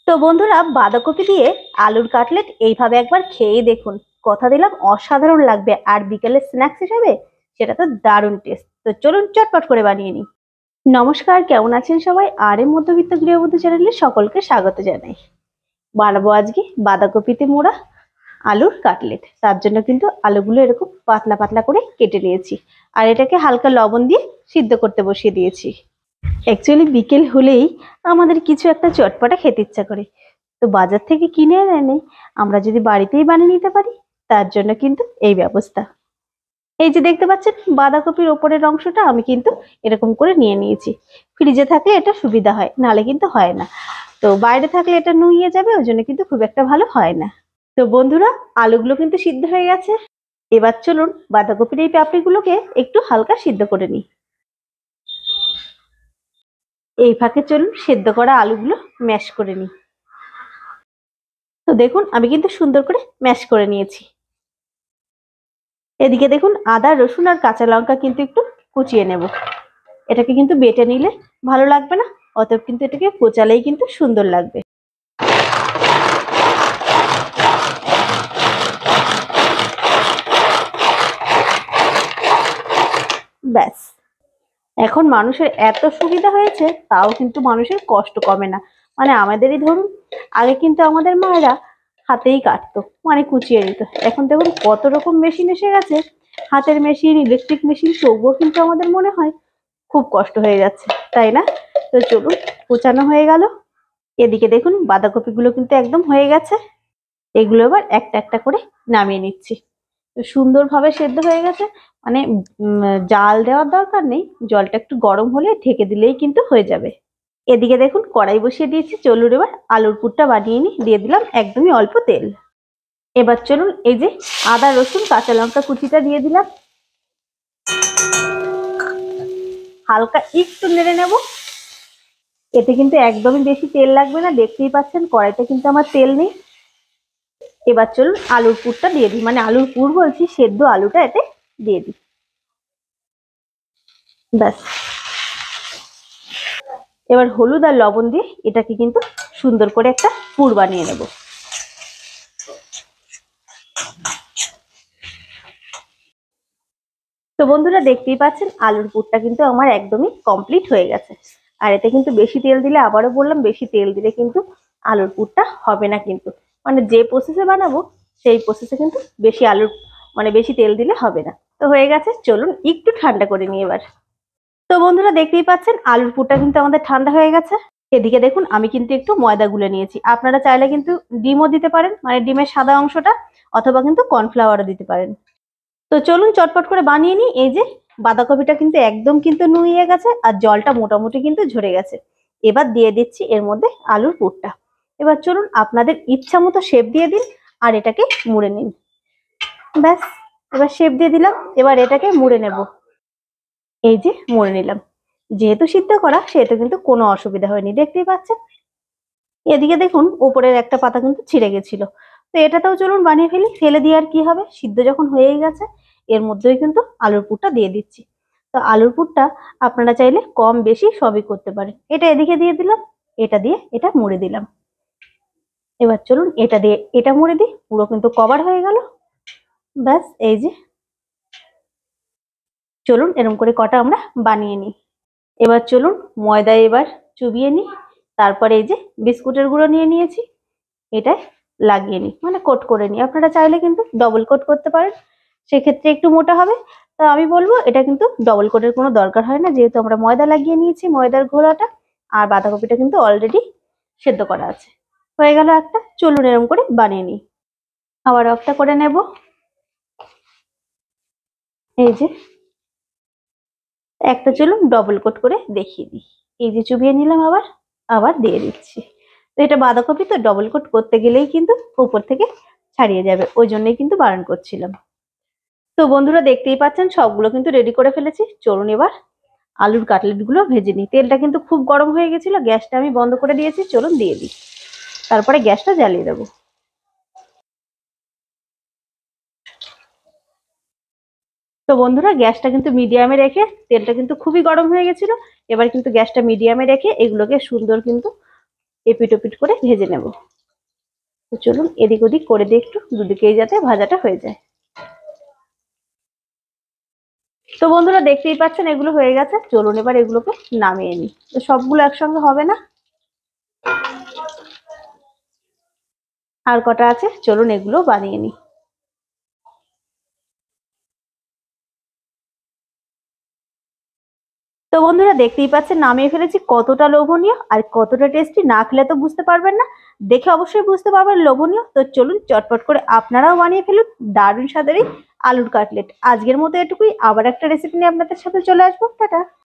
তো বন্ধুরা, বাঁধাকপি দিয়ে আলুর কাটলেট এইভাবে একবার খেয়ে দেখুন। কথা দিলাম অসাধারণ লাগবে। আর বিকেলের স্ন্যাক্স হিসেবে সেটা তো দারুণ টেস্ট। তো চলুন চটপট করে বানিয়ে নিই। নমস্কার, কেমন আছেন সবাই? আর এর মধ্যবিত্ত গৃহবধূ চ্যানেলে সকলকে স্বাগত জানাই। বানাবো আজকে বাঁধাকপিতে মোড়া আলুর কাটলেট। তার জন্য কিন্তু আলুগুলো এরকম পাতলা পাতলা করে কেটে নিয়েছি, আর এটাকে হালকা লবণ দিয়ে সিদ্ধ করতে বসিয়ে দিয়েছি। অ্যাকচুয়ালি বিকেল হলেই আমাদের কিছু একটা চটপটা খেতে ইচ্ছা করে। তো বাজার থেকে কিনে এনে নেই, আমরা যদি বাড়িতেই বানিয়ে নিতে পারি, তার জন্য কিন্তু এই ব্যবস্থা। এই যে দেখতে পাচ্ছেন, বাঁধাকপির ওপরের অংশটা আমি কিন্তু এরকম করে নিয়ে নিয়েছি। ফ্রিজে থাকলে এটা সুবিধা হয়, নাহলে কিন্তু হয় না। তো বাইরে থাকলে এটা নুইয়ে যাবে, ওই জন্য কিন্তু খুব একটা ভালো হয় না। তো বন্ধুরা, আলুগুলো কিন্তু সিদ্ধ হয়ে গেছে। এবার চলুন বাঁধাকপির এই পাপড়িগুলোকে একটু হালকা সিদ্ধ করে নিই। এই ফাঁকে চলুন সেদ্ধ করা আলুগুলো ম্যাশ করে নিই। তো দেখুন, আমি কিন্তু সুন্দর করে ম্যাশ করে নিয়েছি। এদিকে দেখুন, আদা রসুন আর কাঁচা লঙ্কা কিন্তু একটু কুচিয়ে নেব। এটাকে কিন্তু বেটে নিলে ভালো লাগবে না, অতএব কিন্তু এটাকে কোচালেই কিন্তু সুন্দর লাগবে। ব্যাস, এখন মানুষের এত সুবিধা হয়েছে, তাও কিন্তু মানুষের কষ্ট কমে না। মানে আমাদেরই ধরুন, আগে কিন্তু আমাদের মায়েরা হাতেই কাটতো, মানে কুচিয়ে নিত। এখন দেখুন কত রকম মেশিন এসে গেছে, হাতের মেশিন, ইলেকট্রিক মেশিন, তবুও কিন্তু আমাদের মনে হয় খুব কষ্ট হয়ে যাচ্ছে, তাই না? তো চলুন, কুচানো হয়ে গেল। এদিকে দেখুন বাঁধাকপিগুলো কিন্তু একদম হয়ে গেছে। এগুলো এবার একটা একটা করে নামিয়ে নিচ্ছি। তো সুন্দরভাবে সেদ্ধ হয়ে গেছে। মানে জাল দেওয়ার দরকার নেই, জলটা একটু গরম হলে ঢেকে দিলেই কিন্তু হয়ে যাবে। এদিকে দেখুন কড়াই বসিয়ে দিয়েছি, চলুন এবার আলুর পুরটা বানিয়ে নিই। দিয়ে দিলাম একদমই অল্প তেল। এবার চলুন এই যে আদা রসুন কাঁচা লঙ্কা কুচিটা দিয়ে দিলাম, হালকা একটু নেড়ে নেব। এতে কিন্তু একদমই বেশি তেল লাগবে না, দেখতেই পাচ্ছেন কড়াইতে কিন্তু আমার তেল নেই। এবার চলুন আলুর পুরটা দিয়ে দিই, মানে আলুর পুর বলছি, সেদ্ধ আলুটা এতে দিয়ে দিই। ব্যাস, এবার হলুদ আর লবণ দিয়ে এটাকে কিন্তু সুন্দর করে একটা পুর বানিয়ে নেব। তো বন্ধুরা, দেখতেই পাচ্ছেন আলুর পুরটা কিন্তু আমার একদমই কমপ্লিট হয়ে গেছে। আর এতে কিন্তু বেশি তেল দিলে, আবারও বললাম, বেশি তেল দিলে কিন্তু আলুর পুরটা হবে না। কিন্তু মানে যে প্রসেসে বানাবো সেই প্রসেসে কিন্তু বেশি আলুর মানে বেশি তেল দিলে হবে না। তো হয়ে গেছে, চলুন একটু ঠান্ডা করে নিই এবার। তো বন্ধুরা, দেখতেই পাচ্ছেন আলুর পুরটা কিন্তু আমাদের ঠান্ডা হয়ে গেছে। এদিকে দেখুন আমি কিন্তু একটু ময়দা গুলে নিয়েছি। আপনারা চাইলে কিন্তু ডিমও দিতে পারেন, মানে ডিমের সাদা অংশটা, অথবা কিন্তু কর্নফ্লাওয়ারও দিতে পারেন। তো চলুন চটপট করে বানিয়ে নিই। এই যে বাঁধাকপিটা কিন্তু একদম কিন্তু নুইয়ে গেছে, আর জলটা মোটামুটি কিন্তু ঝরে গেছে। এবার দিয়ে দিচ্ছি এর মধ্যে আলুর পুরটা। এবার চলুন আপনাদের ইচ্ছা মতো শেপ দিয়ে দিন, আর এটাকে মুড়ে নিন। ব্যাস, এবার শেপ দিয়ে দিলাম। এবার এটাকে মুড়ে নেব। এই যে মুড়ে নিলাম। যেহেতু সিদ্ধ করা, সেহেতু কিন্তু কোনো অসুবিধা হয়নি, দেখতেই পাচ্ছেন। এদিকে দেখুন উপরের একটা পাতা কিন্তু ছিঁড়ে গেছিল। তো এটাতেও চলুন বানিয়ে ফেলি, ফেলে দিয়ে আর কি হবে, সিদ্ধ যখন হয়েই গেছে। এর মধ্যেই কিন্তু আলুর পুরটা দিয়ে দিচ্ছি। তো আলুর পুরটা আপনারা চাইলে কম বেশি সবই করতে পারেন। এটা এদিকে দিয়ে দিলাম, এটা দিয়ে এটা মুড়ে দিলাম। এবার চলুন এটা দিয়ে এটা মুড়ে দিই, পুরো কিন্তু কভার হয়ে গেল। ব্যাস, এই যে চলুন এরকম করে কটা আমরা বানিয়ে নিই। এবার চলুন ময়দা এবার চুবিয়ে নিই। তারপরে এই যে বিস্কুটের গুঁড়ো নিয়ে নিয়েছি, এটা লাগিয়ে নিই, মানে কোট করে নিই। আপনারা চাইলে কিন্তু ডবল কোট করতে পারেন, সেক্ষেত্রে একটু মোটা হবে। তো আমি বলবো এটা কিন্তু ডবল কোটের কোনো দরকার হয় না, যেহেতু আমরা ময়দা লাগিয়ে নিয়েছি, ময়দার ঘোলাটা। আর বাঁধাকপিটা কিন্তু অলরেডি সেদ্ধ করা আছে। হয়ে গেল একটা। চলুন এরকম করে বানিয়ে নিই। আবার একটা করে নেব। এই যে একটা চলুন ডবল কোট করে দেখিয়ে দিই। এই যে চুবিয়ে নিলাম, আবার আবার দিয়ে দিচ্ছি। তো এটা বাঁধাকপি, তো ডবল কোট করতে গেলেই কিন্তু উপর থেকে ছাড়িয়ে যাবে, ওই জন্যই কিন্তু বারণ করছিলাম। তো বন্ধুরা, দেখতেই পাচ্ছেন সবগুলো কিন্তু রেডি করে ফেলেছি। চলুন এবার আলুর কাটলেট গুলো ভেজে নিই। তেলটা কিন্তু খুব গরম হয়ে গেছিল, গ্যাসটা আমি বন্ধ করে দিয়েছি। চলুন দিয়ে দিই, তারপরে গ্যাসটা জ্বালিয়ে দেবো। তো বন্ধুরা, গ্যাসটা কিন্তু মিডিয়ামে রেখে, তেলটা কিন্তু খুবই গরম হয়ে গেছিল। এবার কিন্তু গ্যাসটা মিডিয়ামে রেখে এগুলোকে সুন্দর কিন্তু এপিট ওপিট করে ভেজে নেব। তো চলুন এদিক ওদিক করে দিয়ে একটু দুদিকেই যাতে ভাজাটা হয়ে যায়। তো বন্ধুরা দেখতেই পাচ্ছেন এগুলো হয়ে গেছে, চলুন এবার এগুলোকে নামিয়ে নিই। তো সবগুলো একসঙ্গে হবে না, আর কটা আছে, চলুন এগুলো বানিয়ে নিই। তো বন্ধুরা দেখতেই পাচ্ছেন নামিয়ে ফেলেছি, কতটা লোভনীয় আর কতটা টেস্টি, না খেলে তো বুঝতে পারবেন না, দেখে অবশ্যই বুঝতে পারবেন লোভনীয়। তো চলুন চটপট করে আপনারাও বানিয়ে ফেলুন দারুণ স্বাদের এই আলুর কাটলেট। আজকের মতো এটুকুই, আবার একটা রেসিপি নিয়ে আপনাদের সাথে চলে আসবো। টাটা।